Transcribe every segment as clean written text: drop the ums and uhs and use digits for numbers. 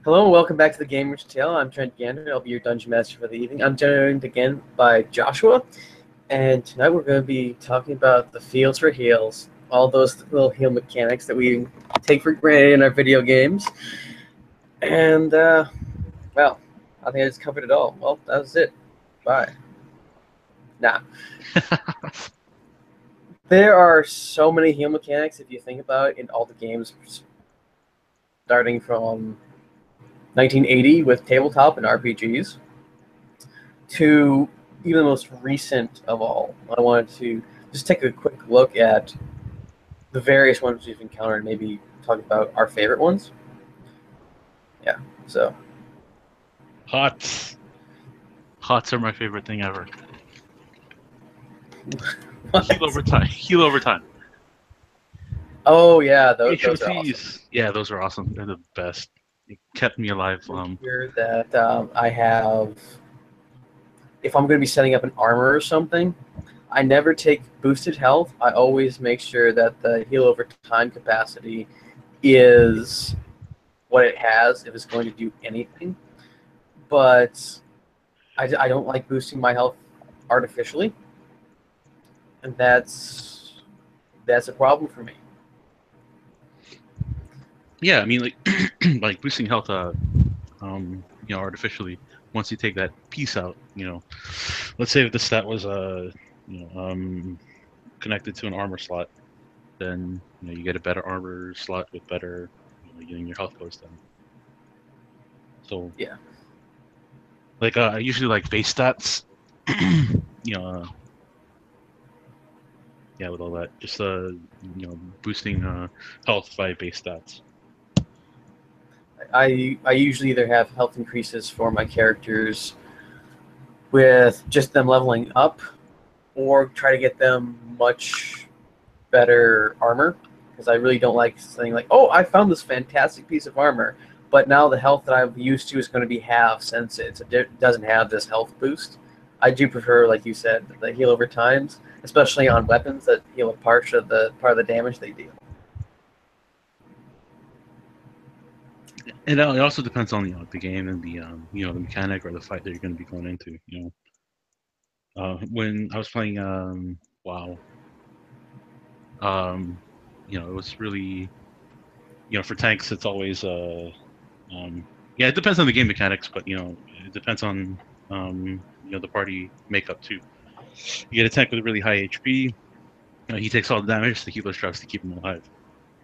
Hello and welcome back to the Gamer's Tale. I'm Trent Gander. I'll be your dungeon master for the evening. I'm joined again by Joshua, and tonight we're going to be talking about the fields for heals, all those little heal mechanics that we take for granted in our video games. And, well, I think I just covered it all. Well, that was it. Bye. Nah. There are so many heal mechanics if you think about it in all the games, starting from 1980 with tabletop and RPGs to even the most recent of all. I wanted to just take a quick look at the various ones we've encountered, maybe talk about our favorite ones. Yeah, so. Hots. Hots are my favorite thing ever. Heal over time. Heal over time. Oh, yeah, those are awesome. HOTs. Yeah, those are awesome. They're the best. It kept me alive. Here that I have, if I'm going to be setting up an armor or something, I never take boosted health. I always make sure that the heal over time capacity is what it has if it's going to do anything. But I don't like boosting my health artificially, and that's a problem for me. Yeah, I mean, like, like boosting health, artificially. Once you take that piece out, let's say if the stat was, connected to an armor slot, then you get a better armor slot with better, getting your health goes down. So yeah, like I usually like base stats, yeah, with all that, just boosting health by base stats. I usually either have health increases for my characters with just them leveling up, or try to get them much better armor, because I really don't like saying like, oh, I found this fantastic piece of armor, but now the health that I'm used to is going to be half since it doesn't have this health boost. I do prefer, like you said, the heal over times, especially on weapons that heal a part of the damage they deal. And it also depends on the game and the mechanic or the fight that you're going to be going into. When I was playing WoW, it was really for tanks. It's always yeah, it depends on the game mechanics, but it depends on the party makeup too. You get a tank with really high HP. He takes all the damage. The healer tries to keep him alive.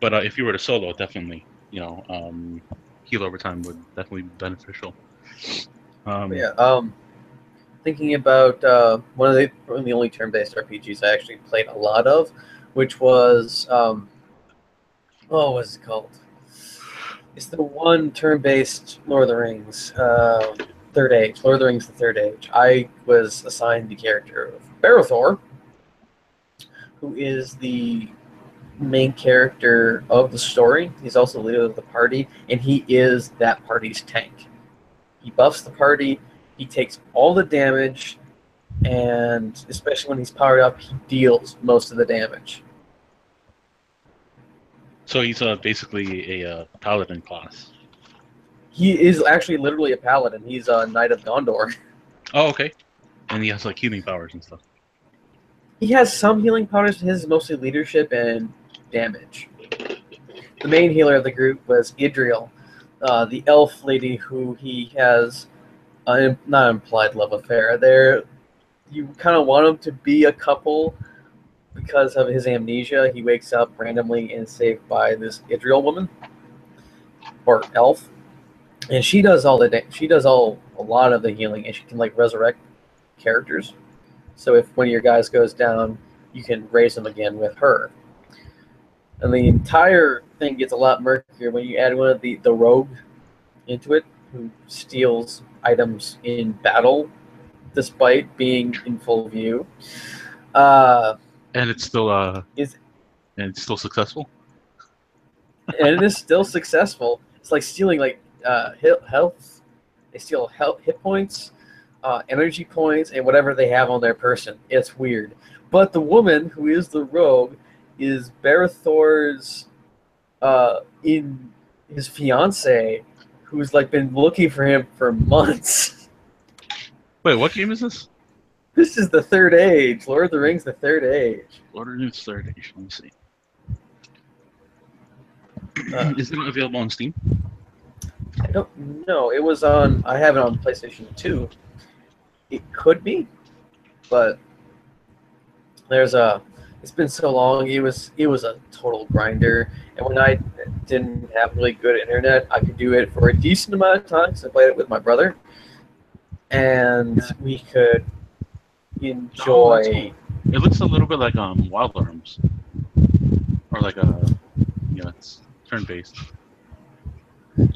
But if you were to solo, definitely heal over time would definitely be beneficial. But Um, yeah, thinking about one of the only turn-based RPGs I actually played a lot of, which was what was it called? It's the one turn-based Lord of the Rings, Third Age. Lord of the Rings: The Third Age. I was assigned the character of Barrothor, who is the main character of the story. He's also the leader of the party, and he is that party's tank. He buffs the party. He takes all the damage, and especially when he's powered up, he deals most of the damage. so he's basically a paladin class. He is actually literally a paladin. He's a knight of Gondor. Oh, okay. And he has like healing powers and stuff. He has some healing powers. His is mostly leadership and damage. The main healer of the group was Idriel, the elf lady who he has not implied love affair. There, you kind of want him to be a couple because of his amnesia. He wakes up randomly and is saved by this Idriel woman or elf, and she does a lot of the healing, and she can like resurrect characters. So if one of your guys goes down, you can raise them again with her. And the entire thing gets a lot murkier when you add one of the rogue into it, who steals items in battle despite being in full view. And it's still Is and it's still successful. and it is still successful. It's like stealing like health. They steal health, hit points, energy points, and whatever they have on their person. It's weird. But the woman who is the rogue is Barithor's in his fiance, who's like been looking for him for months. Wait, what game is this? This is the Third Age, Lord of the Rings: The Third Age. Lord of the Rings Third Age. Let me see. Uh, Is it available on Steam? I don't know. It was on. I have it on PlayStation 2. It could be, but there's a. It's been so long. It was a total grinder, and when I didn't have really good internet, I could do it for a decent amount of time. So I played it with my brother, and we could Oh, that's enjoy. cool. It looks a little bit like Wild Arms, or like a it's turn-based.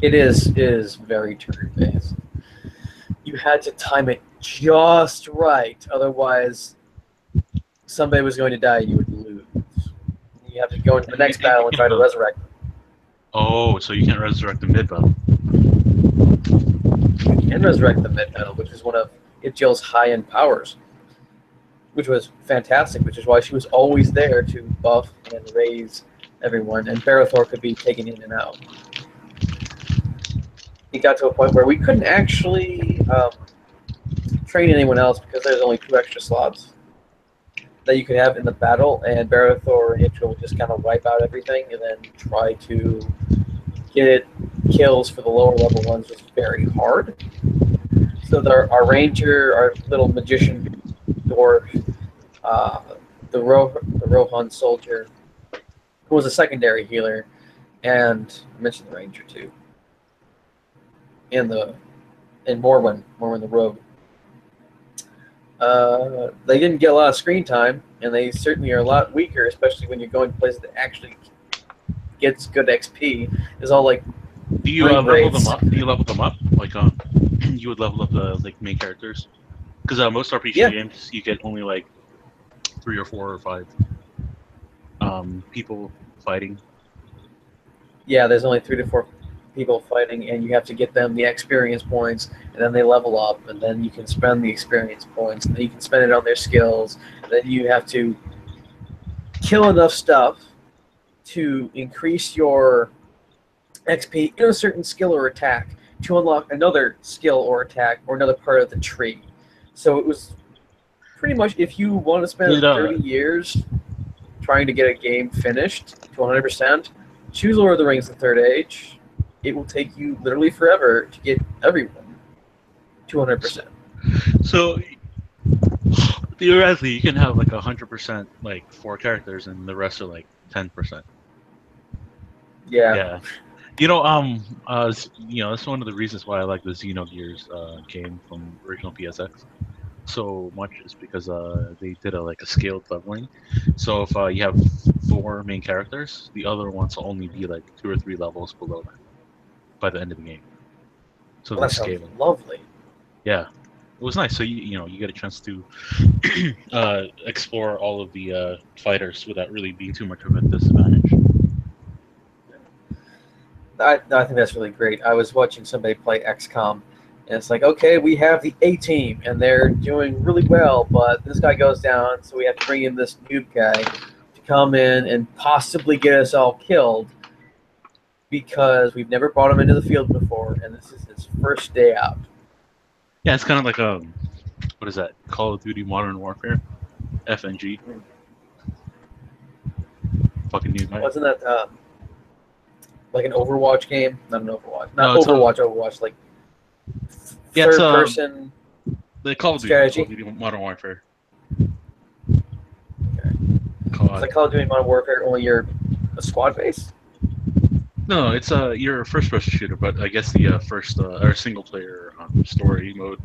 It is very turn-based. You had to time it just right, otherwise somebody was going to die. You would lose. You have to go into the next And you battle and try to resurrect them. Oh, so you can't resurrect the mid battle. You can resurrect the mid battle, which is one of Idjil's high-end powers, which was fantastic. Which is why she was always there to buff and raise everyone, and Barathor could be taken in and out. It got to a point where we couldn't actually train anyone else because there's only 2 extra slots that you could have in the battle, and Barathor and Idjil would just kind of wipe out everything and then try to get kills for the lower level ones was very hard. So our ranger, our little magician dwarf, the Rohan soldier, who was a secondary healer, and I mentioned the ranger too, and Morwen the rogue. They didn't get a lot of screen time, and they certainly are a lot weaker, especially when you're going to places that actually gets good XP. It's all like do you level them up? Do you level them up? Like you would level up the main characters? Because most RPG games you get only like 3 or 4 or 5 people fighting. Yeah, there's only 3 to 4 people fighting, and you have to get them the experience points, and then they level up, and then you can spend the experience points, and then you can spend it on their skills, and then you have to kill enough stuff to increase your XP in a certain skill or attack to unlock another skill or attack or another part of the tree. So it was pretty much, if you want to spend 30 years trying to get a game finished to 100%, choose Lord of the Rings: The Third Age. It will take you literally forever to get everyone to 100%. So theoretically, you can have like 100% like 4 characters, and the rest are like 10%. Yeah. That's one of the reasons why I like the Xenogears game from original PSX so much is because they did a scaled leveling. So if you have 4 main characters, the other ones will only be like 2 or 3 levels below that by the end of the game. So Well, that sounds lovely. Yeah, it was nice. So you get a chance to explore all of the fighters without really being too much of a disadvantage. I think that's really great. I was watching somebody play XCOM, and it's like, okay, we have the A team, and they're doing really well, but this guy goes down, so we have to bring in this noob guy to come in and possibly get us all killed because we've never brought him into the field before, and this is his first day out. Yeah, it's kind of like what is that? Call of Duty Modern Warfare, FNG. Fucking new guy. Wasn't that like an Overwatch game? Not an Overwatch. Not Overwatch. Overwatch, like third person. The Call of Duty Modern Warfare. Okay. It's like Call of Duty Modern Warfare, only you're a squad base. No, it's you're a first-person shooter, but I guess the first or single-player story mode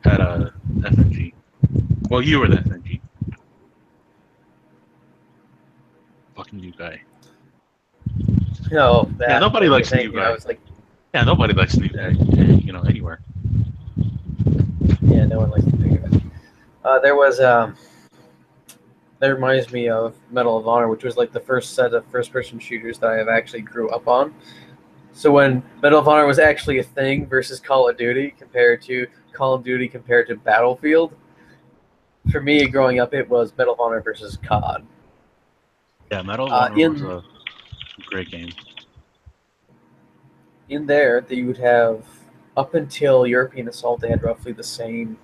had a FNG. Well, you were the FNG. Fucking new guy. No, yeah, nobody likes new guy. I was like, yeah, nobody likes new guy. Anywhere. Yeah, no one likes new guy. There was that reminds me of Medal of Honor, which was like the first set of first-person shooters that I have actually grew up on. So when Medal of Honor was actually a thing versus Call of Duty compared to Battlefield, for me growing up, it was Medal of Honor versus COD. Yeah, Medal of Honor was a great game. in there, that you would have up until European Assault, they had roughly the same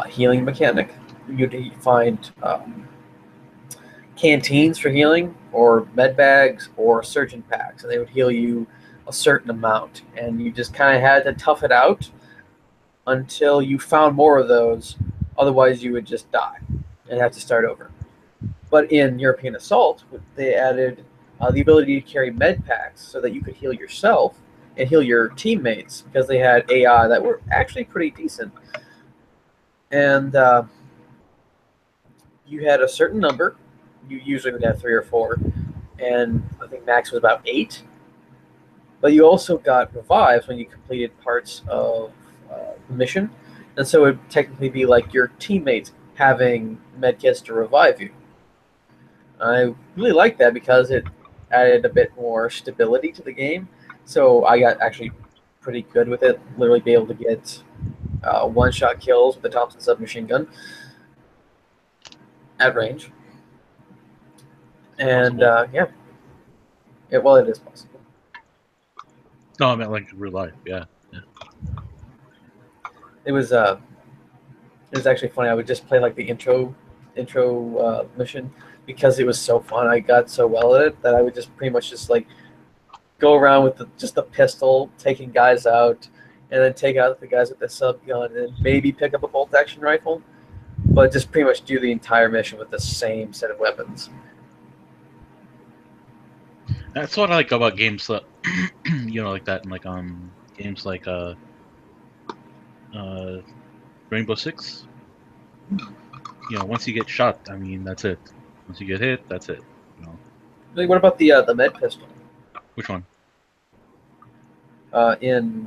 healing mechanic. You'd find canteens for healing, or med bags, or surgeon packs, and they would heal you a certain amount, and you just kind of had to tough it out until you found more of those. Otherwise, you would just die and have to start over. But in European Assault, they added the ability to carry med packs so that you could heal yourself and heal your teammates, because they had AI that were actually pretty decent. And you had a certain number. You usually would have 3 or 4, and I think max was about 8. But you also got revives when you completed parts of the mission, and so it would technically be like your teammates having medkits to revive you. I really like that because it added a bit more stability to the game. So I got actually pretty good with it. Literally be able to get one-shot kills with the Thompson submachine gun at range. And yeah, well, it is possible. No, I meant like real life. Yeah. It was actually funny. I would just play like the intro mission because it was so fun. I got so well at it that I would just pretty much just like go around with just the pistol, taking guys out, and then take out the guys with the sub gun, and maybe pick up a bolt action rifle, but just pretty much do the entire mission with the same set of weapons. That's what I like about games that like that, and like games like Rainbow Six. Once you get shot, I mean that's it. Once you get hit, that's it. Like, what about the med pistol? Which one? In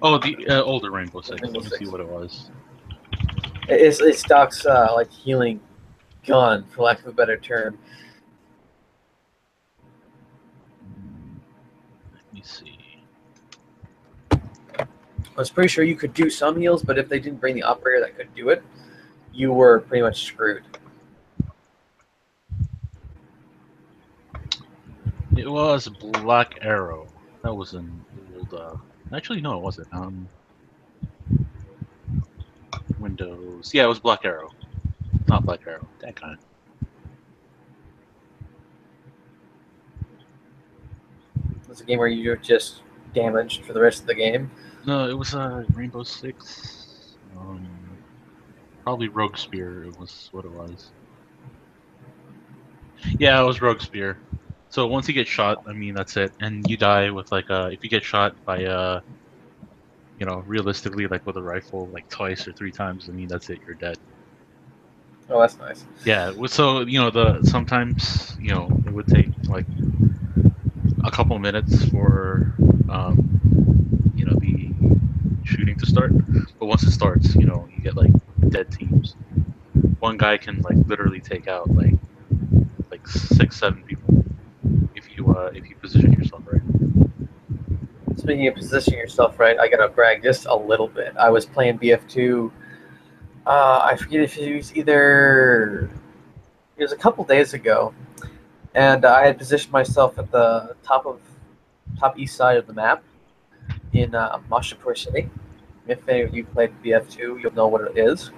the older Rainbow Six. Rainbow Let me Six. see what it was. It stocks like healing gun, for lack of a better term. Let me see. I was pretty sure you could do some heals, but if they didn't bring the operator that could do it, you were pretty much screwed. It was Black Arrow. That was an old. Actually, no, it wasn't. Windows. Yeah, it was Black Arrow, not Black Arrow. That kind. It's a game where you're just damaged for the rest of the game. No, it was Rainbow Six. Probably Rogue Spear. It was what it was. Yeah, it was Rogue Spear. So once you get shot, I mean that's it, and you die with like if you get shot by realistically like with a rifle like twice or 3 times, I mean that's it, you're dead. Oh, that's nice. Yeah, so sometimes it would take like a couple minutes for the shooting to start, but once it starts, you get like dead teams. One guy can like literally take out like 6-7 people if you position yourself right. Speaking of positioning yourself right, I gotta brag just a little bit. I was playing BF2. I forget if it was it was a couple days ago, and I had positioned myself at the top east side of the map in Mashapur City. If any of you played BF2, you'll know what it is.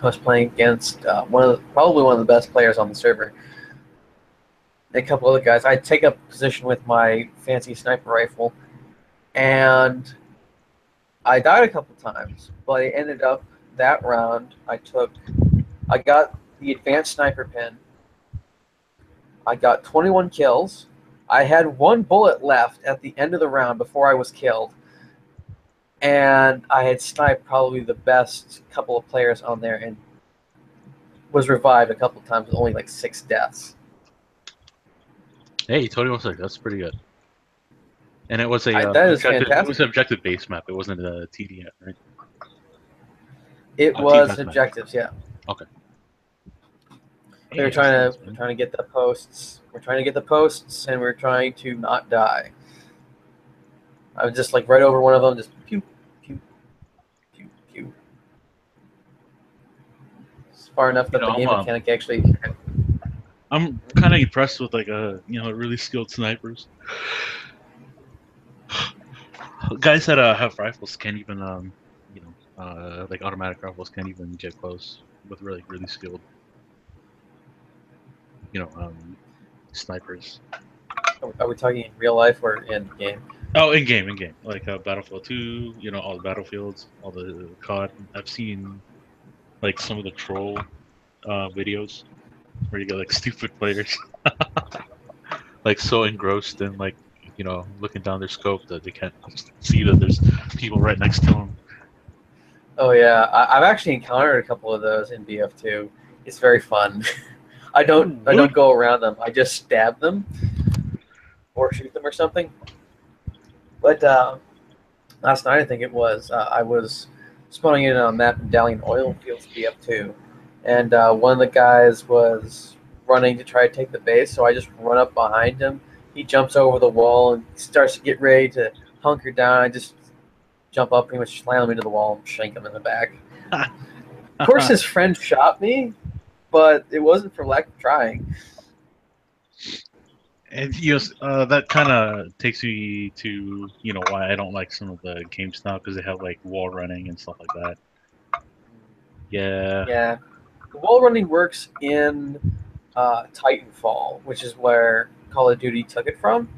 I was playing against probably one of the best players on the server. A couple other guys. I'd take up position with my fancy sniper rifle, and I died a couple times, but it ended up that round I got the advanced sniper pin. I got 21 kills. I had 1 bullet left at the end of the round before I was killed, and I had sniped probably the best couple of players on there and was revived a couple times with only like 6 deaths. Hey, 21 that's pretty good. And it was a that is objective. fantastic. It was an objective base map. It wasn't a TD, right? It was objectives, yeah. Okay. They were trying to get the posts. We're trying to get the posts, and we're trying to not die. I was just like right over one of them, just pew, pew, pew, pew. It's far enough that the game mechanic actually. I'm kind of impressed with like really skilled snipers. guys that have rifles can't even like automatic rifles can't even get close with really skilled you know um snipers. Are we talking in real life or in game? Oh, in game, like Battlefield 2, all the battlefields, all the COD. I've seen like some of the troll videos where you get like stupid players like so engrossed in like looking down their scope that they can't see that there's people right next to them. Oh yeah, I've actually encountered a couple of those in BF2. It's very fun. I What? don't go around them. I just stab them or shoot them or something. But last night I think it was I was spawning in on a map in Dalian oil fields BF2, and one of the guys was running to try to take the base. So I just run up behind him. He jumps over the wall and starts to get ready to hunker down. I just jump up, pretty much slam him into the wall and shank him in the back. Of course, his friend shot me, but it wasn't for lack of trying. And that kind of takes me to why I don't like some of the games now because they have like wall running and stuff like that. Yeah, Yeah, the wall running works in Titanfall, which is where Call of Duty took it from.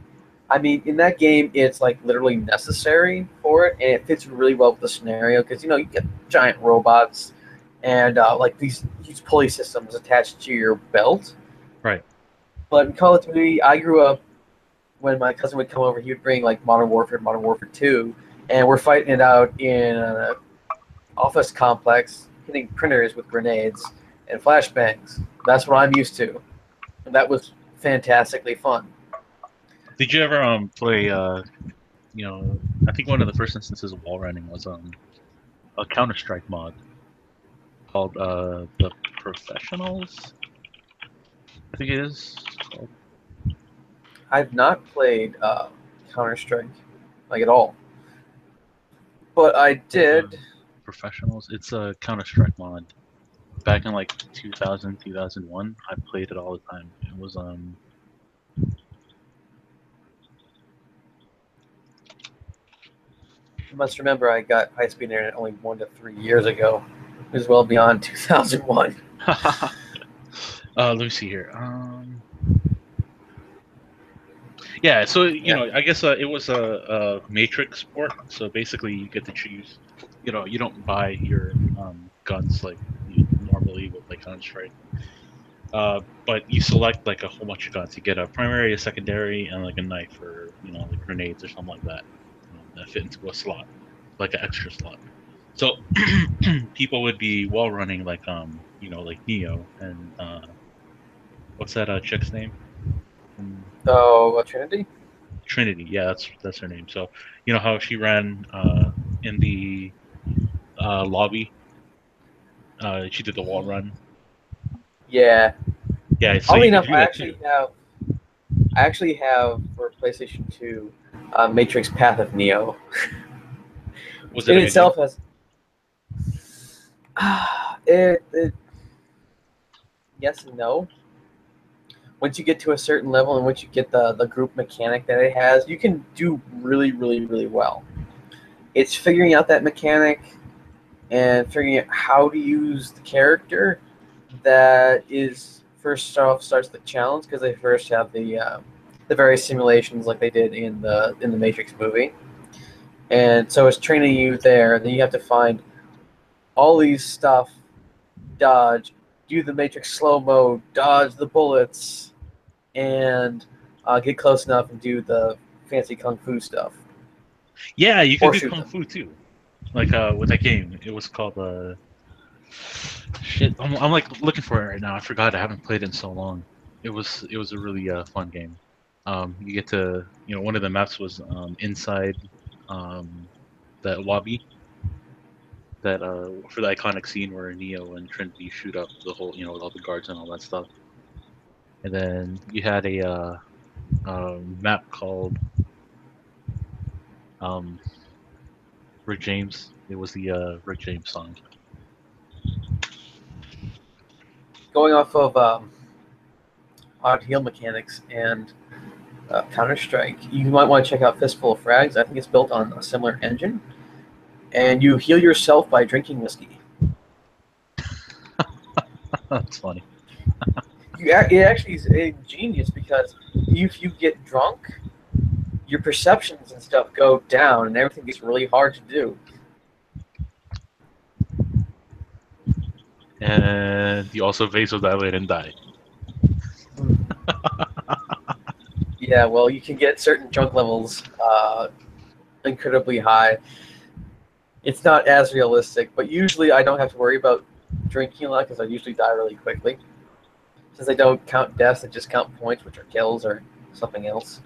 I mean, in that game, it's like literally necessary for it, and it fits really well with the scenario because you get giant robots and like these pulley systems attached to your belt. right. But in Call of Duty, I grew up when my cousin would come over. He would bring like Modern Warfare 2, and we're fighting it out in an office complex, hitting printers with grenades and flashbangs. That's what I'm used to, and that was fantastically fun. Did you ever play I think one of the first instances of wall running was a Counter Strike mod called the Professionals. I think it is called. I've not played Counter Strike like at all, but I Called the did. Professionals. It's a Counter Strike mod. Back in like 2000, 2001, I played it all the time. It was You must remember I got high speed internet only 1 to 3 years ago. It was well beyond 2001. let me see here. Yeah, so Yeah. I guess it was a matrix sport. So basically, you get to choose. You don't buy your guns like you normally with like Counter Strike. But you select like a whole bunch of guns. You get a primary, a secondary, and like a knife or like grenades or something like that that fit into a slot, like an extra slot. So people would be wall running like like Neo and what's that chick's name? Oh, Trinity? Trinity. Yeah, that's her name. So you know how she ran in the lobby. She did the wall run. Yeah. Yeah, so Oddly you could enough, do that too. I actually have for PlayStation 2 Matrix Path of Neo, which Was it in a good game? itself has it yes and no. Once you get to a certain level and once you get the group mechanic that it has, you can do really well. It's figuring out that mechanic and figuring out how to use the character that is first off starts the challenge because they first have the various simulations like they did in the Matrix movie, and so it's training you there. Then you have to find all these stuff, dodge, do the Matrix slow mo, dodge the bullets, and get close enough and do the fancy kung fu stuff Yeah, you could or do shoot kung them. fu too. Like with that game, it was called shit. I'm like looking for it right now. I forgot. I haven't played it in so long. It was a really fun game. You get to one of the maps was inside um that lobby that for the iconic scene where Neo and Trinity shoot up the whole with all the guards and all that stuff. And then you had a map called um Rick James. It was the Rick James song. Going off of odd heel mechanics and Counter-Strike. You might want to check out Fistful of Frags. I think it's built on a similar engine. And you heal yourself by drinking whiskey. That's funny. It actually is a genius because if you get drunk, your perceptions and stuff go down, and everything gets really hard to do. And you also vasodilate and die. Yeah, well, you can get certain drunk levels incredibly high. It's not as realistic, but usually I don't have to worry about drinking a lot because I usually die really quickly. Since they don't count deaths, they just count points, which are kills or something else.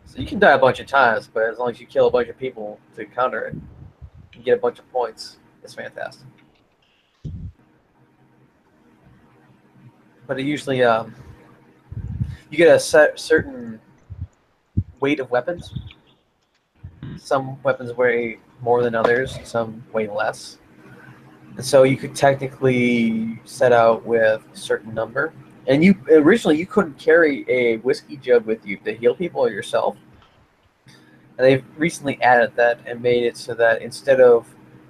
So you can die a bunch of times, but as long as you kill a bunch of people to counter it, you get a bunch of points. It's fantastic. But it usually, you get a certain weight of weapons. Some weapons weigh more than others, some weigh less. And so you could technically set out with a certain number. And you originally you couldn't carry a whiskey jug with you to heal people or yourself. And they've recently added that and made it so that instead of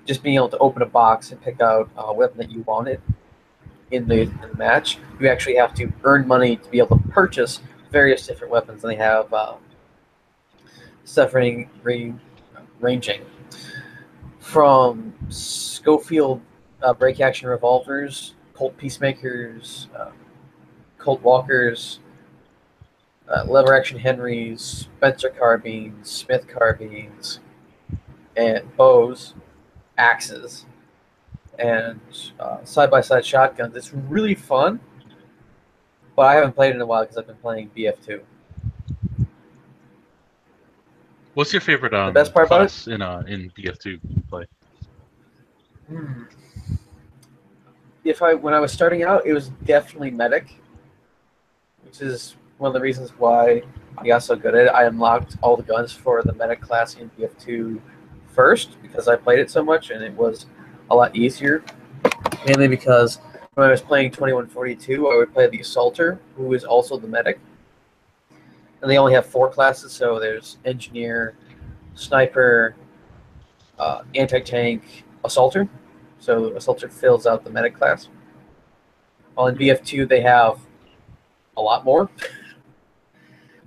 just being able to open a box and pick out a weapon that you wanted in the match, you actually have to earn money to be able to purchase various different weapons. And they have suffering ranging from Schofield break action revolvers, Colt Peacemakers, Colt Walkers, lever action Henrys, Spencer carbines, Smith carbines, and bows, axes, and side by side shotguns. It's really fun, but I haven't played it in a while because I've been playing BF2. What's your favorite The best part about it? class in BF2 play? When I was starting out, it was definitely medic, which is one of the reasons why I got so good at it. I unlocked all the guns for the medic class in BF2 first because I played it so much and it was a lot easier. Mainly because when I was playing 2142, I would play the assaulter, who is also the medic. And they only have 4 classes, so there's engineer, sniper, anti-tank, assaulter. So assaulter fills out the medic class. While in BF2 they have a lot more.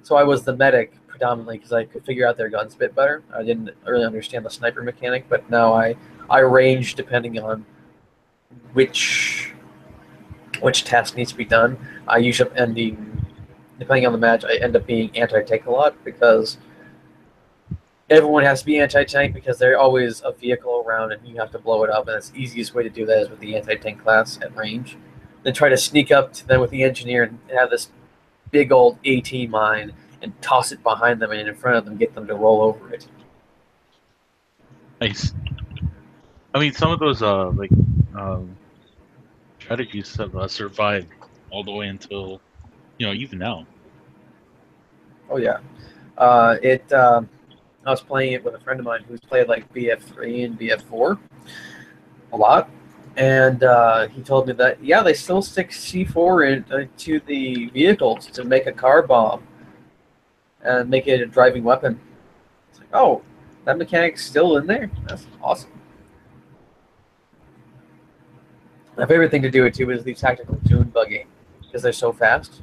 So I was the medic predominantly because I could figure out their guns a bit better. I didn't really understand the sniper mechanic, but now I range depending on which task needs to be done. I usually ending, depending on the match, I end up being anti-tank a lot because everyone has to be anti-tank because there's always a vehicle around and you have to blow it up, and the easiest way to do that is with the anti-tank class at range. Then try to sneak up to them with the engineer and have this big old AT mine and toss it behind them and in front of them, get them to roll over it. Nice. I mean, some of those strategies have survived all the way until even now. Oh yeah, I was playing it with a friend of mine who's played like BF3 and BF4 a lot, and he told me that they still stick C4 into the vehicles to make a car bomb and make it a driving weapon. It's like, oh, that mechanic's still in there? That's awesome. My favorite thing to do it too is the tactical dune buggy because they're so fast.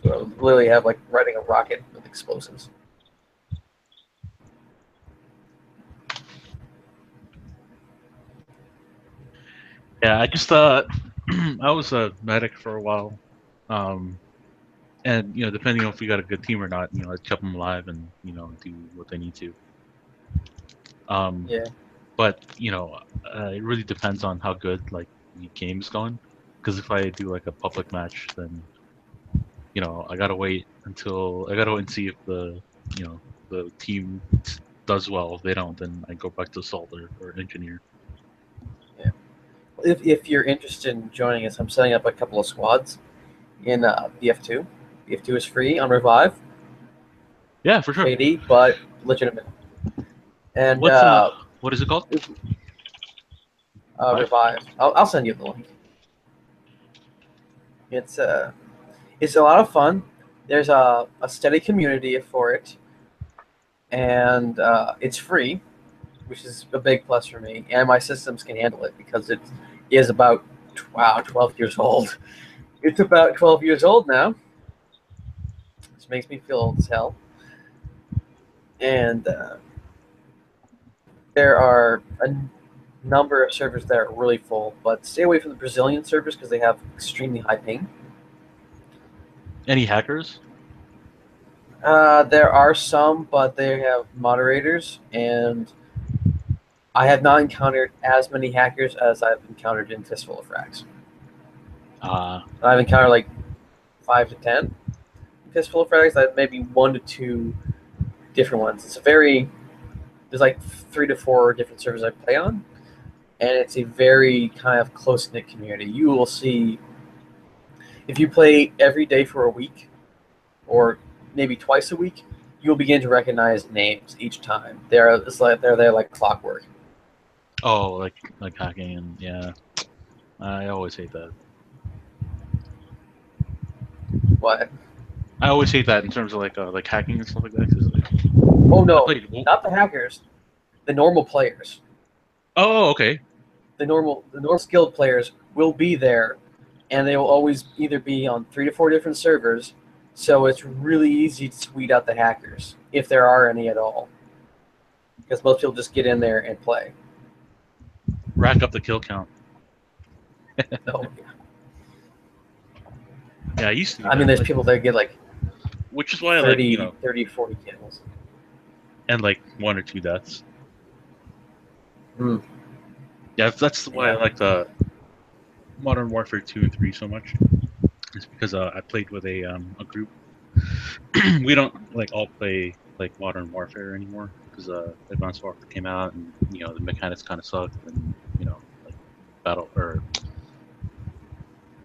So I literally have like riding a rocket with explosives. Yeah, I just I was a medic for a while, and depending on if we got a good team or not, I'd keep them alive and do what they need to. Yeah. But it really depends on how good like the game's going. Because if I do like a public match, then I gotta wait and see if the team does well. If they don't, then I go back to assaulter or engineer. Yeah. If you're interested in joining us, I'm setting up a couple of squads in BF2. BF2 is free on Revive. Yeah, for sure. Shady, but legitimate. And what is it called? Revive. I'll send you the link. It's a lot of fun. There's a steady community for it, and it's free, which is a big plus for me. And my systems can handle it because it is about 12 years old. It's about 12 years old now, which makes me feel old as hell. And there are a number of servers that are really full, but stay away from the Brazilian servers because they have extremely high ping. Any hackers? There are some, but they have moderators, and I have not encountered as many hackers as I've encountered in Fistful of Frags. I've encountered like 5 to 10 Fistful of Frags. I've maybe 1 to 2 different ones. There's like 3 to 4 different servers I play on, and it's a very kind of close-knit community. You will see, if you play every day for a week, or maybe twice a week, you'll begin to recognize names each time. They're there like clockwork. Oh, like hacking, and yeah, I always hate that. What? I always hate that in terms of like hacking and stuff like that. 'Cause, like, Oh no, played, not the hackers, the normal players. oh, okay. The normal skilled players will be there, and they will always either be on 3 to 4 different servers. So it's really easy to weed out the hackers if there are any at all, because most people just get in there and play. Rack up the kill count. Oh, Yeah, I used to. I mean, there's people that get like which is why 30, I like 30, 40 kills. And like 1 or 2 deaths. Mm. Yeah, that's why I like the Modern Warfare 2 and 3 so much. It's because I played with a group. We don't like all play like Modern Warfare anymore because Advanced Warfare came out, and the mechanics kind of sucked, and like battle or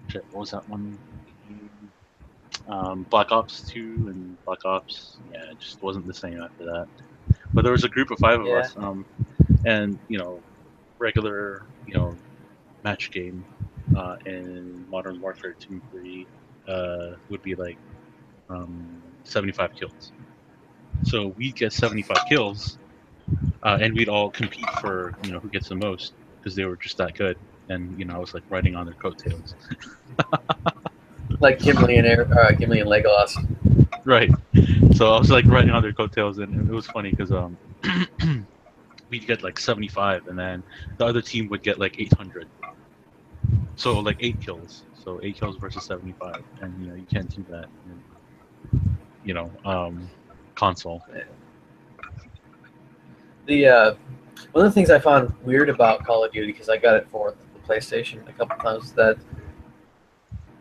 shit, what was that one? Black Ops 2 and Black Ops. Yeah, it just wasn't the same after that. But there was a group of 5 of us, and regular match game in Modern Warfare 2 and 3 would be like 75 kills. So we'd get 75 kills, and we'd all compete for who gets the most because they were just that good. And I was like riding on their coattails. Like Gimli and Legolas. Right. So I was like riding on their coattails, and it was funny because we'd get like 75, and then the other team would get like 800. So like 8 kills. So 8 kills versus 75, and you can't do that in console. The one of the things I found weird about Call of Duty, because I got it for the PlayStation a couple times, is that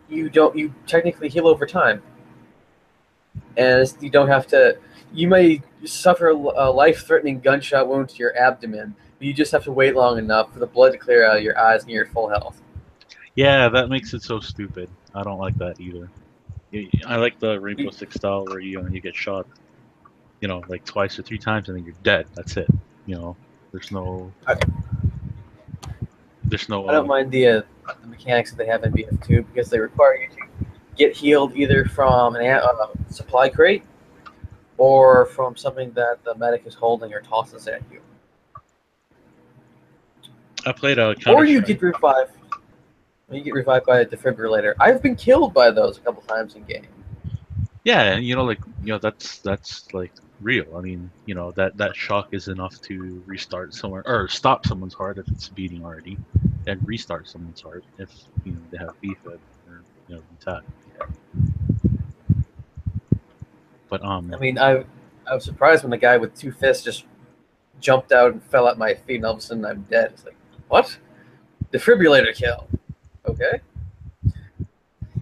you technically heal over time, and you don't have to. You may suffer a life-threatening gunshot wound to your abdomen, but you just have to wait long enough for the blood to clear out of your eyes and you're full health. Yeah, that makes it so stupid. I don't like that either. I like the Rainbow Six style where you get shot, like twice or 3 times, and then you're dead. That's it. There's no. I don't mind the mechanics that they have in BF2 because they require you to get healed either from a supply crate or from something that the medic is holding or tosses at you. I played a Or you get revived. You get revived by a defibrillator. I've been killed by those a couple times in game. Yeah, and that's like real. I mean, that shock is enough to restart somewhere or stop someone's heart if it's beating already, and restart someone's heart if they have BFib or VTAC. But I mean, I was surprised when the guy with 2 fists just jumped out and fell at my feet, and all of a sudden I'm dead. It's like, what? Defibrillator kill. Okay.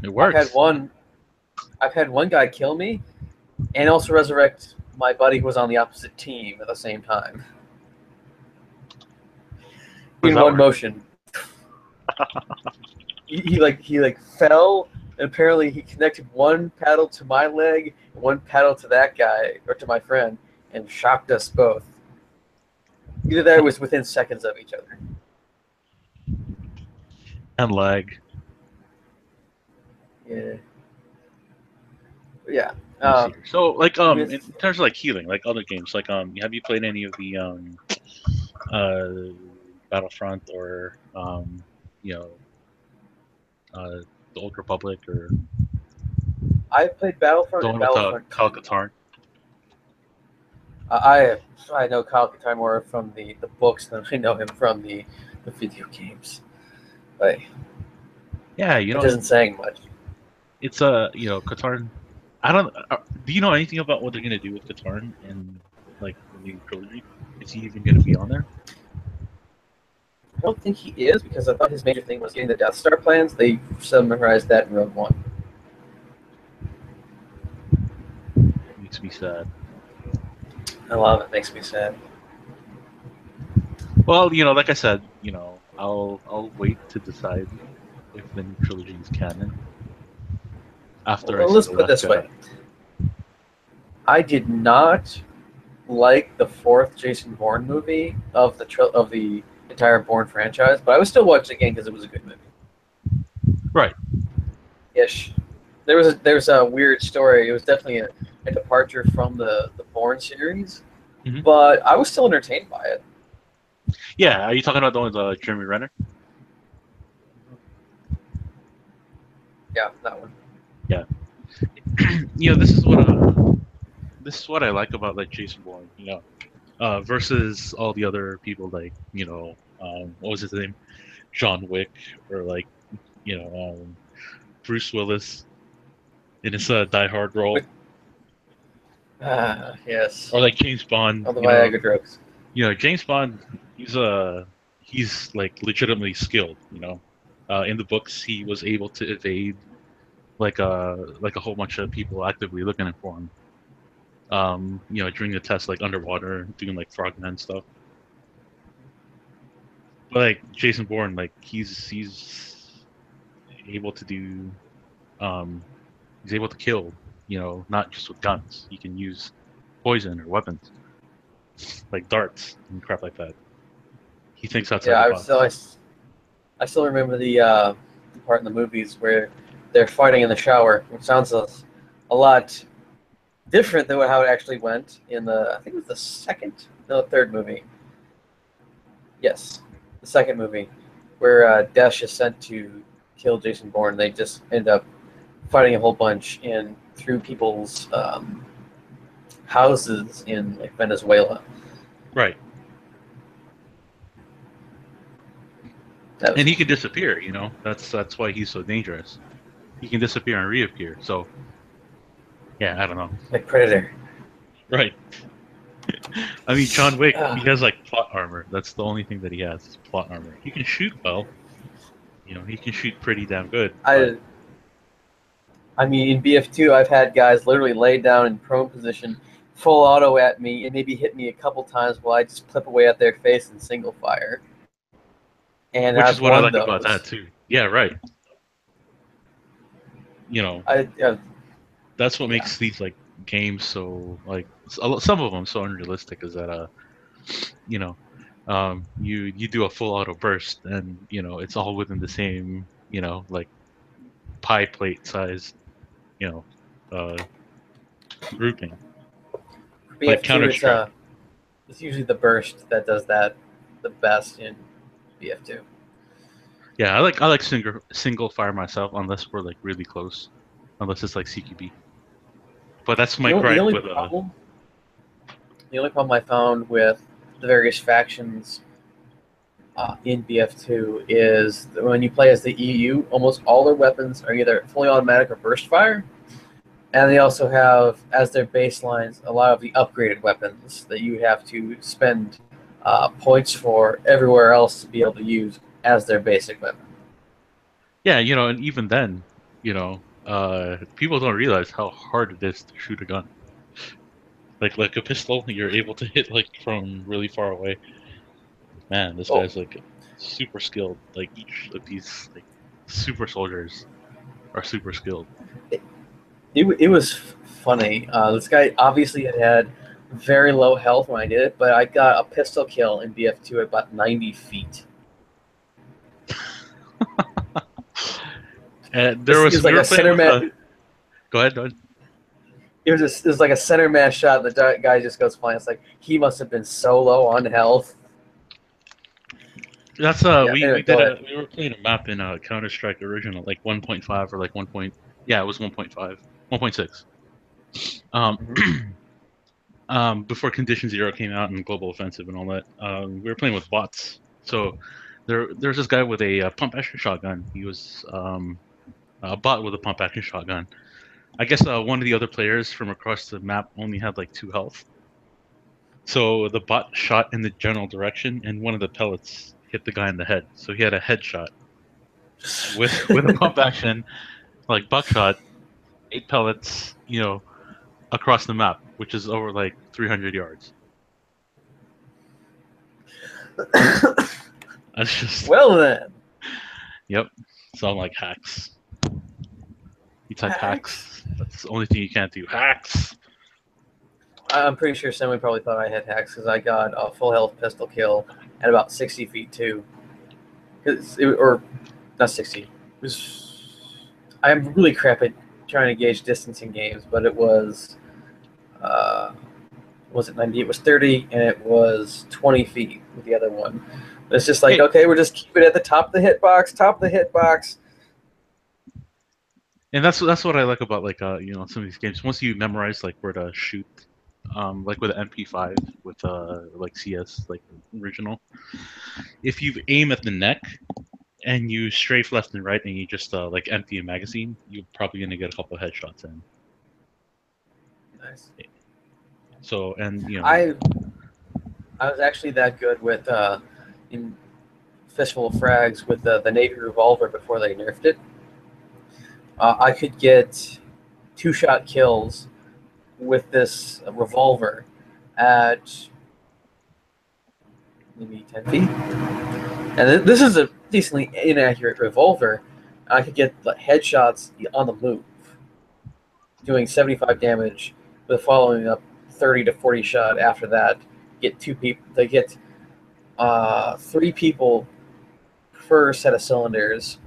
it works. I've had one guy kill me, and also resurrect my buddy who was on the opposite team at the same time. In one motion. he fell, and apparently he connected one paddle to my leg and one paddle to that guy or to my friend, and shocked us both. Either that was within seconds of each other. And lag. Yeah. Yeah. Let me see here. So, like, in With terms of like healing, like other games, like, have you played any of the uh, Battlefront or you know, the Old Republic or I played Battlefront the and one with Battlefront Kyle 2. Katarn? I know Kyle Katarn more from the books than I know him from the video games. Like, Yeah, you know, which isn't saying much. it's Katarn. I don't. Do you know anything about what they're gonna do with Katarn in like the new trilogy? Is he even gonna be on there? I don't think he is because I thought his major thing was getting the Death Star plans. They summarized that in Rogue One. Makes me sad. A lot of it makes me sad. Well, like I said, I'll wait to decide if the new trilogy is canon after I Well, see let's the put it Last this Jedi. way: I did not like the fourth Jason Bourne movie of the entire Bourne franchise, but I would still watch it again because it was a good movie. Right. Ish. There's a weird story. It was definitely a departure from the Bourne series, Hmm. but I was still entertained by it. Yeah. Are you talking about the one with Jeremy Renner? Yeah, that one. Yeah. this is what I like about like Jason Bourne. Versus all the other people like what was his name, John Wick, or like you know Bruce Willis in his Die Hard role, With yes, or like James Bond. all the Viagra drugs. James Bond. He's like legitimately skilled. In the books he was able to evade like a whole bunch of people actively looking for him. During the test, like underwater, doing like frogman stuff. But like Jason Bourne, like he's able to do, um, he's able to kill. Not just with guns. He can use poison or weapons like darts and crap like that. He thinks outside Yeah, the box. I still remember the part in the movies where they're fighting in the shower, which sounds a lot different than how it actually went in the I think it was the second, no, the third movie. Yes, the second movie, where Dash is sent to kill Jason Bourne. They just end up fighting a whole bunch in through people's houses in like Venezuela. Right. That was And he can cool. disappear. That's why he's so dangerous. He can disappear and reappear. So yeah, I don't know. Like Predator. Right. I mean, John Wick, he Uh, has like plot armor. That's the only thing that he has is plot armor. He can shoot well. He can shoot pretty damn good. But I I mean, in BF2, I've had guys literally lay down in prone position, full auto at me, and maybe hit me a couple times while I just clip away at their face in single fire. And which is I've what I won like about that those. too. Yeah, right. You know, I that's what Yeah, makes these like games so like some of them so unrealistic is that you know, you do a full auto burst and it's all within the same like pie plate size you know uh grouping like BF2, Counter Strike. it's usually the burst that does that the best in BF2. Yeah, I like single fire myself unless we're like really close, unless it's like CQB. But that's my The gripe only with problem, the only problem I found with the various factions in BF2 is that when you play as the EU, almost all their weapons are either fully automatic or burst fire, and they also have as their baselines a lot of the upgraded weapons that you have to spend points for everywhere else to be able to use as their basic weapon. yeah, and even then, people don't realize how hard it is to shoot a gun. Like a pistol, you're able to hit like from really far away. Man, this Oh, guy's like super skilled. Like each of these like super soldiers are super skilled. it was funny. This guy obviously had very low health when I did it, but I got a pistol kill in BF2 at about 90 feet. And there This was is we like were a playing center with mat. a. Go ahead, go ahead. it was like a center mass shot, and the guy just goes flying. It's like he must have been so low on health. That's Yeah. Anyway, go ahead. we were playing a map in Counter Strike original, like 1.5 or like 1. Yeah, it was 1.5, 1.6. Um, Mm-hmm. before Condition Zero came out and Global Offensive and all that, we were playing with bots. So there's this guy with a pump action shotgun. He was a bot with a pump action shotgun. I guess one of the other players from across the map only had like 2 health. So the bot shot in the general direction, and one of the pellets hit the guy in the head. So he had a headshot with a pump action, like buckshot, 8 pellets, across the map, which is over like 300 yards. That's just Well then. Yep. So I'm like hacks. You type Hacks. hacks. That's the only thing you can't do. Hacks. I'm pretty sure somebody probably thought I had hacks because I got a full health pistol kill at about 60 feet too. Or not 60. It was. I'm really crap at trying to gauge distance in games, but it was. Was it 90? It was 30, and it was 20 feet with the other one. It's just like, Hey, okay, we're just keeping it at the top of the hitbox. and that's what I like about like some of these games. Once you memorize like where to shoot, like with an MP5 with like CS like original, if you aim at the neck and you strafe left and right and you just like empty a magazine, you're probably gonna get a couple of headshots in. Nice. So and I was actually that good with in Fistful of Frags with the Navy revolver before they nerfed it. I could get 2-shot kills with this revolver at maybe 10 feet. And this is a decently inaccurate revolver. I could get headshots on the move, doing 75 damage, with following up 30 to 40 shot after that. Get 2 people. They get 3 people per set of cylinders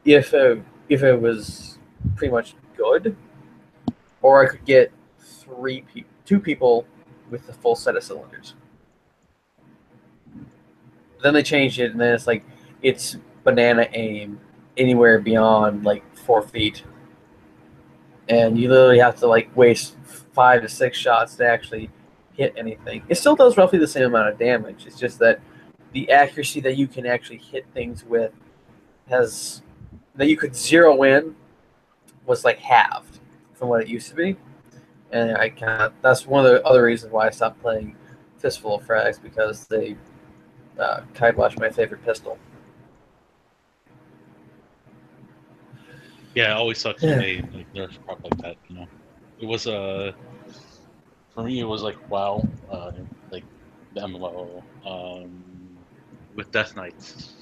if it was pretty much good, or I could get 2 people with the full set of cylinders. Then they changed it, and then it's like it's banana aim anywhere beyond like 4 feet, and you literally have to like waste 5 to 6 shots to actually hit anything. It still does roughly the same amount of damage. It's just that the accuracy that you can actually hit things with has that you could zero in was like halved from what it used to be, and I kind of that's one of the other reasons why I stopped playing Fistful of Frags, because they kiboshed my favorite pistol. yeah, it always sucks when they like nerf crap like that. It was for me it was like WoW, like the MMO, with Death Knights.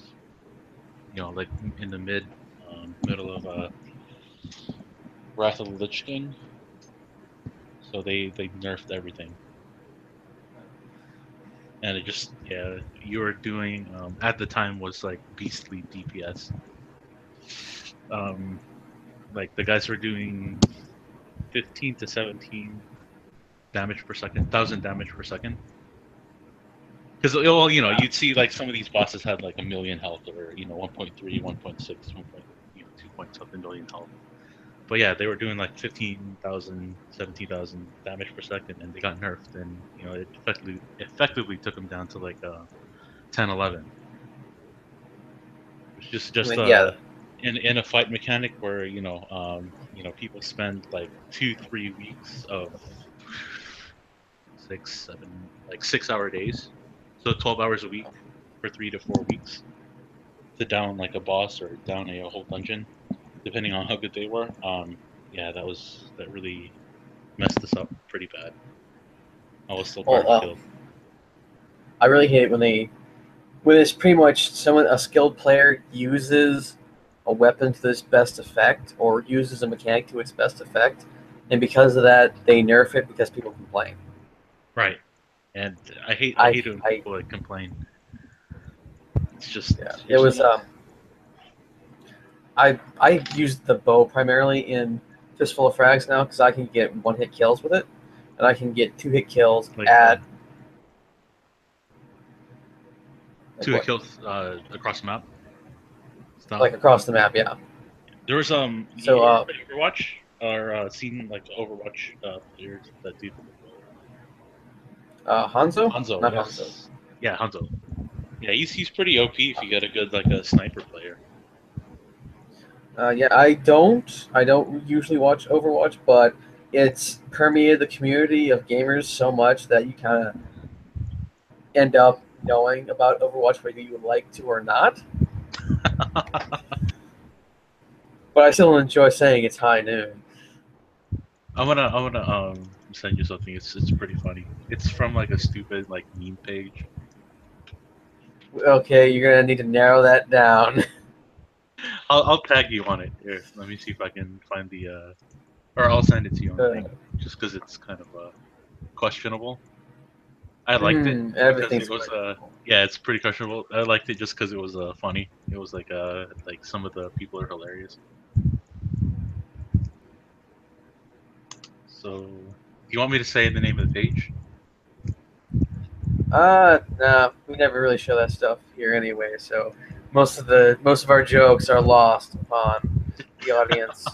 Like in the middle of Wrath of the Lich King. So they nerfed everything, and it just you were doing at the time was like beastly DPS. Like the guys were doing 15 to 17 damage per second, 1,000 damage per second. Because you'd see like some of these bosses had like a million health, or 1.3, 1.6, 2 point something million health. But yeah, they were doing like 15,000, 17,000 damage per second, and they got nerfed, and it effectively took them down to like 10, 11. It's just Yeah, in a fight mechanic where people spend like 2-3 weeks of 6, 7, like 6-hour days, so 12 hours a week for 3 to 4 weeks to down like a boss or down a whole dungeon, depending on how good they were. Yeah, that really messed us up pretty bad. I was still part of the guild. I really hate it when it's pretty much a skilled player uses a weapon to its best effect, or uses a mechanic to its best effect, and because of that they nerf it because people complain. Right, and I hate it when people like complain. It's just it was I used the bow primarily in Fistful of Frags now because I can get one-hit kills with it, and I can get two-hit kills Like at two hit kills across the map. Style. like across the map. Yeah. There was So you ever played Overwatch or seen like Overwatch players that do Hanzo, Hanzo? not Hanzo. Yes, yeah, Hanzo. Yeah, he's pretty OP if you get a good like a sniper player. Yeah, I don't usually watch Overwatch, but it's permeated the community of gamers so much that you kind of end up knowing about Overwatch whether you would like to or not. But I still enjoy saying it's high noon. I'm gonna send you something. It's pretty funny. It's from like a stupid like meme page. Okay, you're gonna need to narrow that down. I'll tag you on it. Here, let me see if I can find the or I'll send it to you on thing just because it's kind of questionable. I liked it because Everything's it was yeah, it's pretty questionable. I liked it just because it was funny. It was like some of the people are hilarious. So, do you want me to say the name of the page? Nah, we never really show that stuff here anyway. So most of our jokes are lost upon the audience.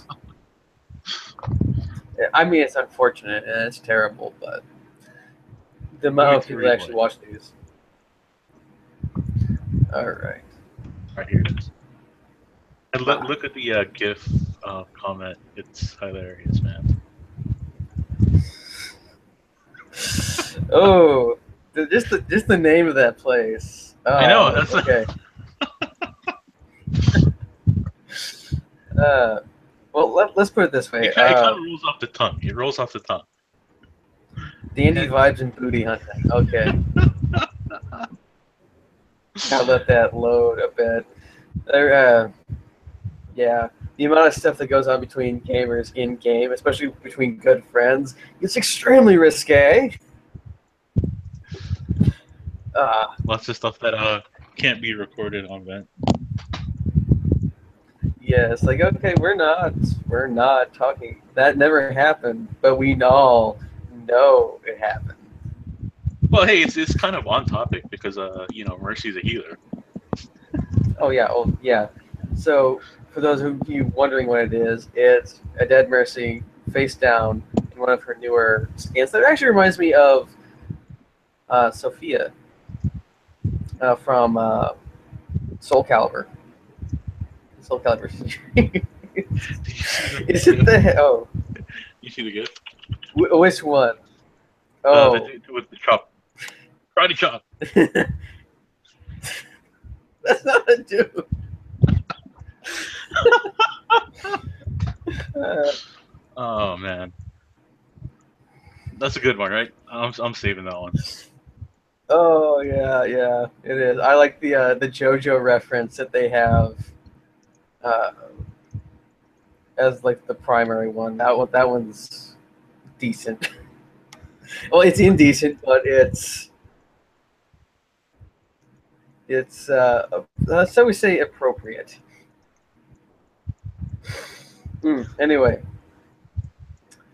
I mean, it's unfortunate and it's terrible, but the amount of people that actually watch these. All right. Right here it is. And look at the GIF comment. It's hilarious, man. Oh, just the name of that place. Oh, I know. That's okay. Well, let's put it this way. It kind of rolls off the tongue. It rolls off the tongue. Dandy vibes and booty hunting. Okay. I'll let that load a bit. Yeah, the amount of stuff that goes on between gamers in game, especially between good friends, it's extremely risque. Lots of stuff that can't be recorded on Vent. Yeah, it's like, okay, we're not talking. That never happened, but we all know it happened. Well, hey, it's kind of on topic because Mercy's a healer. Oh yeah. So for those of you wondering what it is, it's a dead Mercy face down in one of her newer skins. That actually reminds me of Sophia from Soul Calibur. Soul Calibur. Is it the oh? You see the GIF? Which one? Oh, the dude with the chop, karate chop. That's not a dude. Oh man, that's a good one, right? I'm saving that one. Oh yeah, it is. I like the JoJo reference that they have as like the primary one. That one's decent. Well, it's indecent, but it's so we say appropriate. Anyway,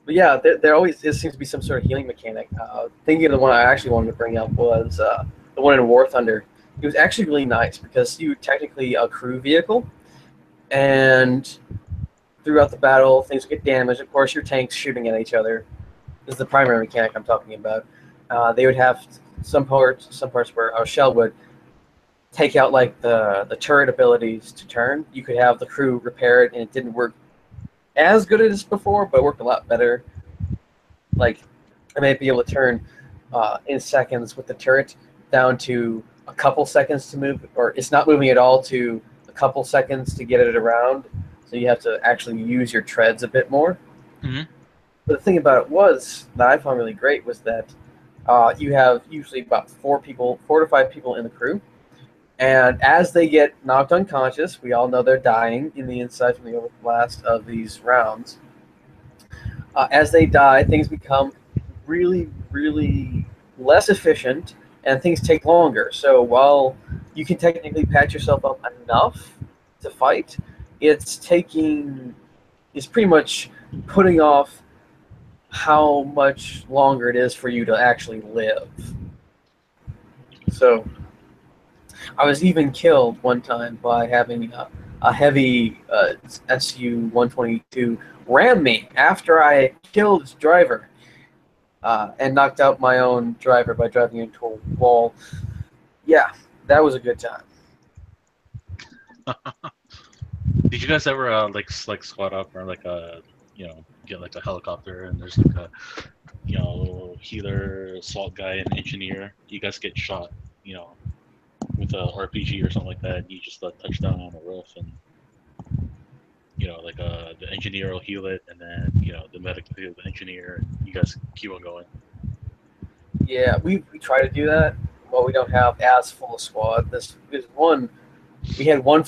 but yeah, there always seems to be some sort of healing mechanic. Thinking of the one I actually wanted to bring up was the one in War Thunder. It was actually really nice because you technically a crew vehicle, and throughout the battle, things get damaged. Of course, your tanks shooting at each other is the primary mechanic I'm talking about. They would have some parts where a shell would take out like the turret abilities to turn. You could have the crew repair it, and it didn't work as good as before, but it worked a lot better. Like, I might be able to turn in seconds with the turret down to a couple seconds to move, or it's not moving at all to a couple seconds to get it around. So you have to actually use your treads a bit more. Mm-hmm. But the thing about it that I found really great was that you have usually about 4 to 5 people in the crew. And as they get knocked unconscious, we all know they're dying in the inside from the overblast of these rounds. As they die, things become really, really less efficient, and things take longer. So while you can technically patch yourself up enough to fight, it's pretty much putting off how much longer it is for you to actually live. So I was even killed one time by having a heavy Su-122 ram me after I killed its driver and knocked out my own driver by driving into a wall. Yeah, that was a good time. Did you guys ever like squad up or like get like a helicopter and there's like a healer, assault guy, and engineer? You guys get shot, you know, with a RPG or something like that. You just touch down on a roof and like the engineer will heal it, and then the medic will heal the engineer, and you guys keep on going. Yeah, we try to do that, but we don't have as full a squad. This is one. We had one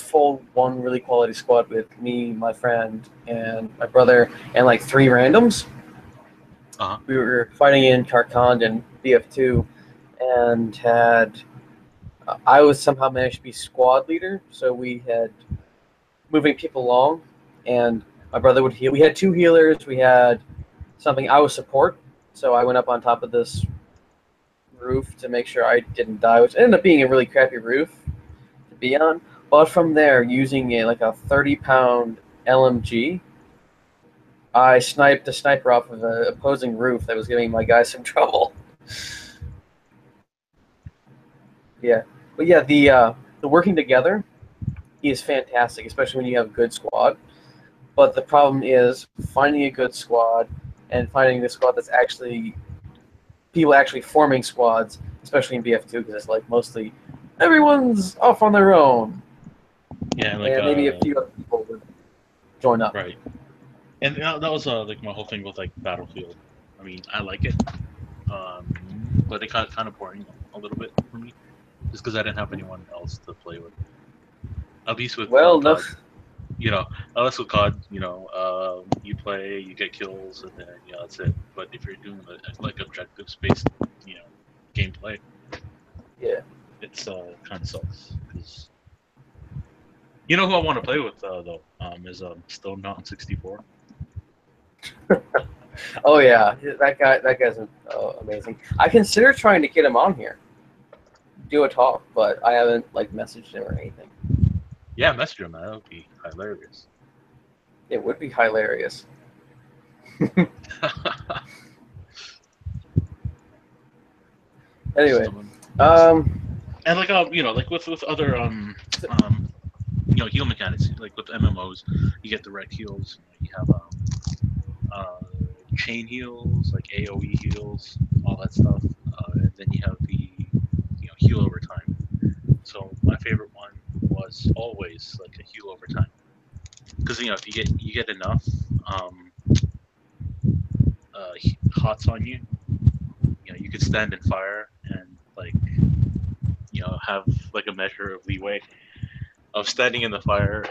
really quality squad with me, my friend, and my brother, and like three randoms. Uh huh. We were fighting in Karkand and BF2, and had I was somehow managed to be squad leader, so we had moving people along, and my brother would heal. We had two healers. We had something. I was support, so I went up on top of this roof to make sure I didn't die, which ended up being a really crappy roof to be on. But from there, using like a 30-pound LMG, I sniped a sniper off of an opposing roof that was giving my guy some trouble. Yeah, but yeah, the working together is fantastic, especially when you have a good squad. But the problem is finding a good squad and finding the squad that's actually people actually forming squads, especially in BF2, because it's like mostly everyone's off on their own, Yeah, like and maybe a few other people would join up. right. And that was like my whole thing with like Battlefield. I mean, I like it, but it got kind of boring a little bit for me, just because I didn't have anyone else to play with. At least with Well, no, COD, you know, unless with COD, you play, you get kills, and then that's it. But if you're doing like objectives based, you know, gameplay, yeah. it's kind of sucks. Because you know who I want to play with though is Stone Mountain 64. Oh yeah, that guy's amazing. I consider trying to get him on here, do a talk, but I haven't like messaged him or anything. Yeah, message him. That would be hilarious. It would be hilarious. Anyway, Stone. um, And like like with other heal mechanics, like with MMOs, you get direct heals. You have uh, chain heals, like AOE heals, all that stuff. And then you have the heal over time. So my favorite one was always like a heal over time, because if you get enough um, hots on you, you could stand in fire and like have like a measure of leeway of standing in the fire.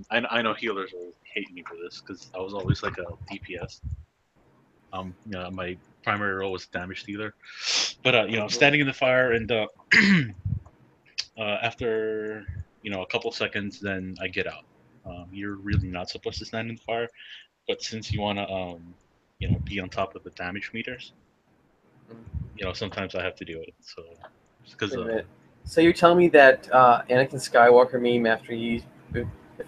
And I know healers will hate me for this because I was always like a DPS. My primary role was damage dealer, but standing in the fire and after a couple seconds, then I get out. You're really not supposed to stand in the fire, but since you want to be on top of the damage meters, sometimes I have to do it. So because wait a minute. So you're telling me that Anakin Skywalker meme after he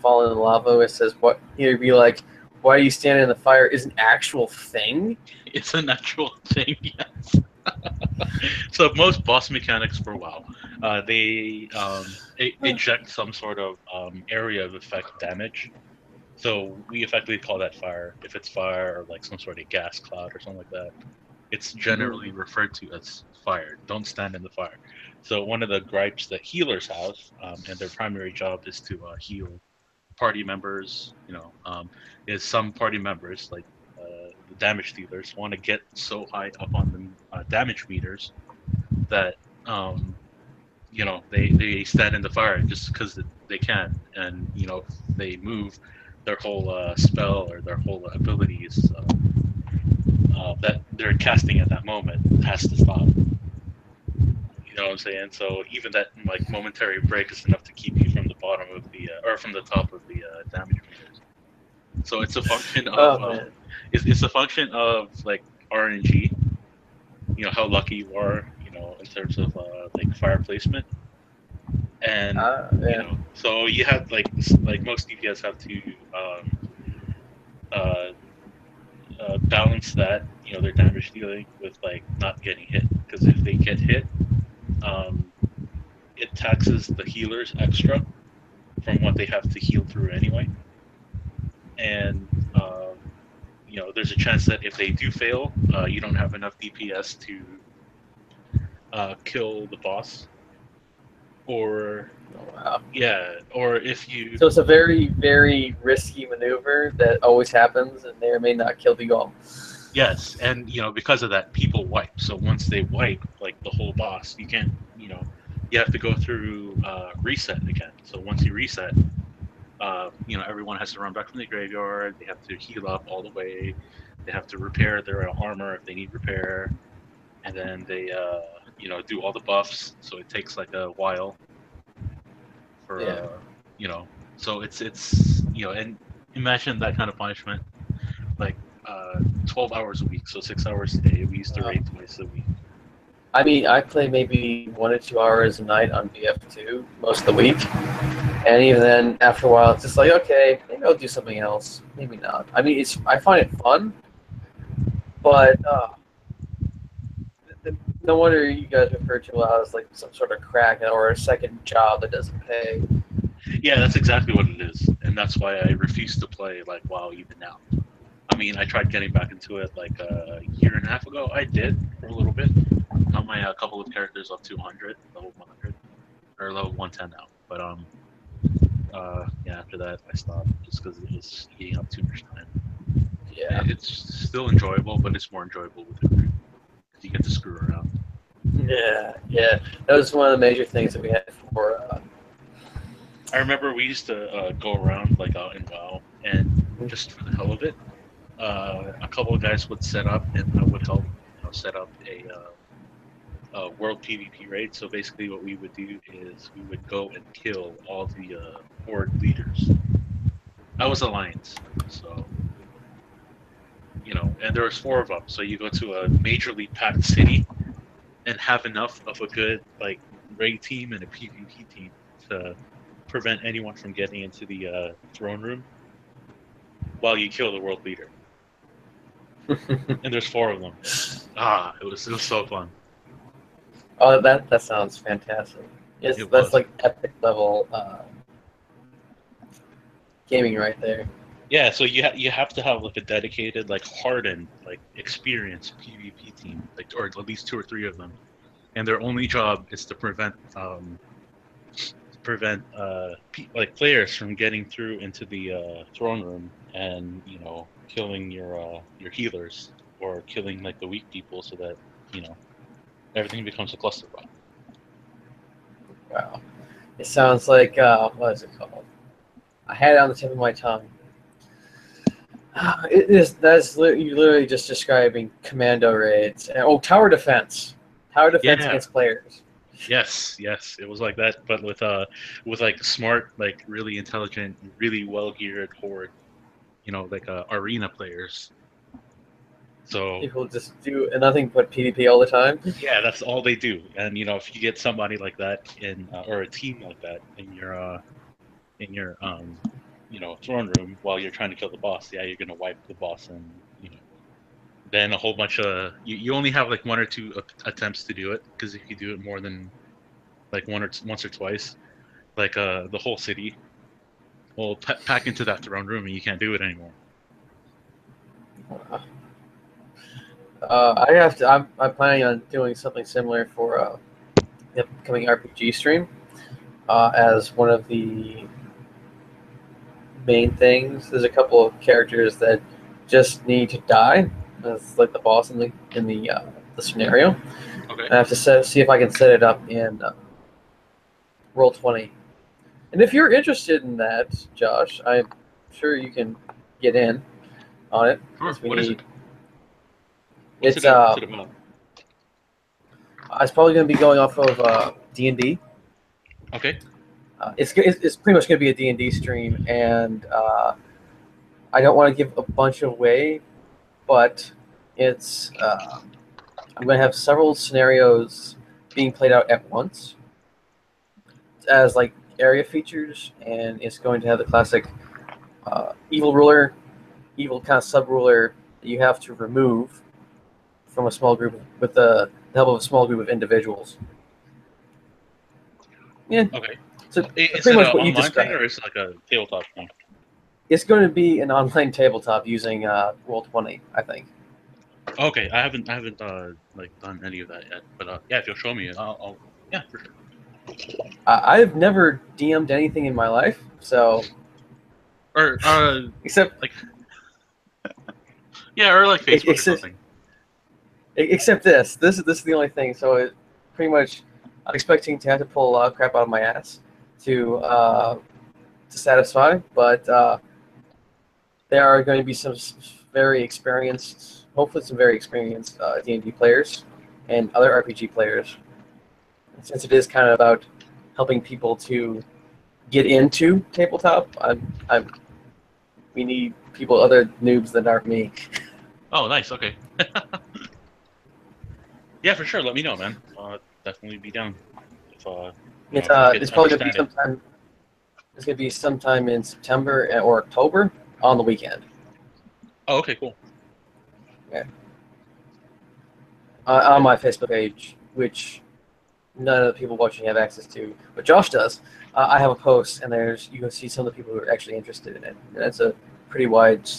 fallen in the lava, it says what he'd be like, "Why are you standing in the fire?" is an actual thing. it's a natural thing. Yes. So most boss mechanics for WoW, they eject some sort of area of effect damage. So we effectively call that fire. If it's fire or like some sort of gas cloud or something like that, it's generally referred to as fire. Don't stand in the fire. So one of the gripes that healers have, and their primary job is to heal party members. Is some party members like the damage dealers want to get so high up on the damage meters that they stand in the fire just because they can, and if they move, their whole spell or their whole abilities that they're casting at that moment has to stop. You know what I'm saying? So even that like momentary break is enough to keep you from the bottom of the or from the top of the damage meters. So it's a function Oh of man. it's a function of like RNG. You know how lucky you are. You know in terms of like fire placement, and you Yeah. know so you have like most DPS have to uh, balance that their damage dealing with like not getting hit because if they get hit, um, it taxes the healers extra from what they have to heal through anyway, and there's a chance that if they do fail, you don't have enough DPS to kill the boss, or Oh, wow. yeah, or if you So it's a very, very risky maneuver that always happens and may or may not kill the goal. yes, and because of that, people wipe. So once they wipe like the whole boss, you can't you have to go through reset again. So once you reset, everyone has to run back from the graveyard. They have to heal up all the way. They have to repair their armor if they need repair, and then they, do all the buffs. So it takes like a while for, Yeah. so it's and imagine that kind of punishment, like 12 hours a week, so 6 hours a day. We used to raid twice a week. I mean, I play maybe 1 to 2 hours a night on BF2 most of the week, and even then, after a while, it's just like, okay, maybe I'll do something else. Maybe not. I mean, I find it fun, but no wonder you guys refer to it as like some sort of crack or a second job that doesn't pay. Yeah, that's exactly what it is, and that's why I refuse to play like WoW even now. I mean, I tried getting back into it like a year and a half ago. I did for a little bit. Got my couple of characters up to 100, level 100, or level 110 now. But yeah, after that I stopped just because it was eating up too much time. Yeah. It's still enjoyable, but it's more enjoyable with a group because you get to screw around. Yeah, yeah. That was one of the major things that we had for. I remember we used to go around like out in WoW, and just for the hell of it, a couple of guys would set up, and I would help, set up a world PvP raid. So basically, what we would do is we would go and kill all the horde leaders. I was Alliance, so and there was four of them. So you go to a majorly packed city and have enough of a good like raid team and a PvP team to prevent anyone from getting into the throne room while you kill the world leader. And there's four of them. It was so fun. Oh, that sounds fantastic. Yes, It that's was. like epic level gaming right there. Yeah, so you have to have like a dedicated, like hardened, like experienced PvP team, like or at least two or three of them, and their only job is to prevent like players from getting through into the throne room and killing your healers or killing like the weak people so that everything becomes a clusterfuck. Wow. It sounds like what is it called? I had it on the tip of my tongue. You're literally just describing commando raids. Oh, tower defense. Tower defense Yeah. against players. Yes, it was like that, but with like smart, like really intelligent, really well geared horde, like arena players. So People just do nothing but PvP all the time. yeah, that's all they do. And if you get somebody like that in or a team like that in your throne room while you're trying to kill the boss, yeah, you're gonna wipe the boss, and then a whole bunch of you only have like one or two attempts to do it, because if you do it more than like once or twice, like the whole city will pack into that throne room and you can't do it anymore. I have to. I'm planning on doing something similar for the upcoming RPG stream. As one of the main things, there's a couple of characters that just need to die. That's like the boss in the scenario. Okay. I have to see if I can set it up in Roll20. And if you're interested in that, Josh, I'm sure you can get in on it. Sure. We What is it? need. What's It's it? What's it about? it's probably going to be going off of D&D. Okay. It's pretty much going to be a D&D stream, and I don't want to give a bunch away, but it's I'm going to have several scenarios being played out at once as like area features, and it's going to have the classic evil ruler, evil kind of sub ruler that you have to remove from a small group with the help of a small group of individuals. Yeah, Okay. so Is pretty it an much what you online thing described. or is it like a tabletop thing? It's going to be an online tabletop using Roll20, I think. Okay, I haven't like done any of that yet. But yeah, if you'll show me, I'll yeah, for sure. I've never DM'd anything in my life, so Or except like yeah, or like Facebook or except something. except this. This is the only thing. So it pretty much I'm expecting to have to pull crap out of my ass to satisfy, but there are going to be some very experienced, hopefully some very experienced D&D players and other RPG players. Since it is kind of about helping people to get into tabletop, we need people, other noobs that aren't me. Oh, nice. Okay. Yeah, for sure. Let me know, man. Definitely be down if if it It's gets probably going to be understanding. sometime. It's going to be sometime in September or October on the weekend. Oh, okay, cool. Yeah. On my Facebook page, which none of the people watching have access to, but Josh does. I have a post, and you can see some of the people who are actually interested in it. And that's a pretty wide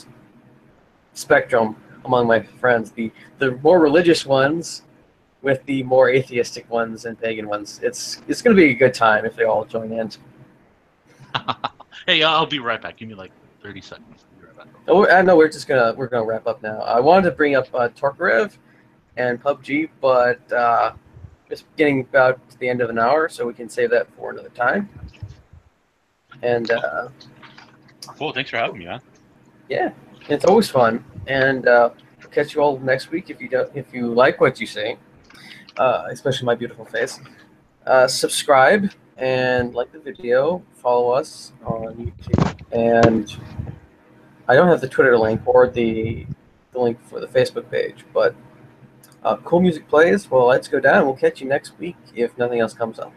spectrum among my friends. The more religious ones with the more atheistic ones and pagan ones. It's going to be a good time if they all join in. Hey, I'll be right back. Give me like 30 seconds. I'll be right back. Oh, I know we're gonna wrap up now. I wanted to bring up Torkarev and PUBG, but it's getting about to the end of an hour, so we can save that for another time. And Cool. Thanks for having me, man. yeah, it's always fun. And we'll catch you all next week if you like what you see, especially my beautiful face. Subscribe and like the video. Follow us on YouTube. And I don't have the Twitter link or the link for the Facebook page, but cool music plays. Well, let's go down. We'll catch you next week if nothing else comes up.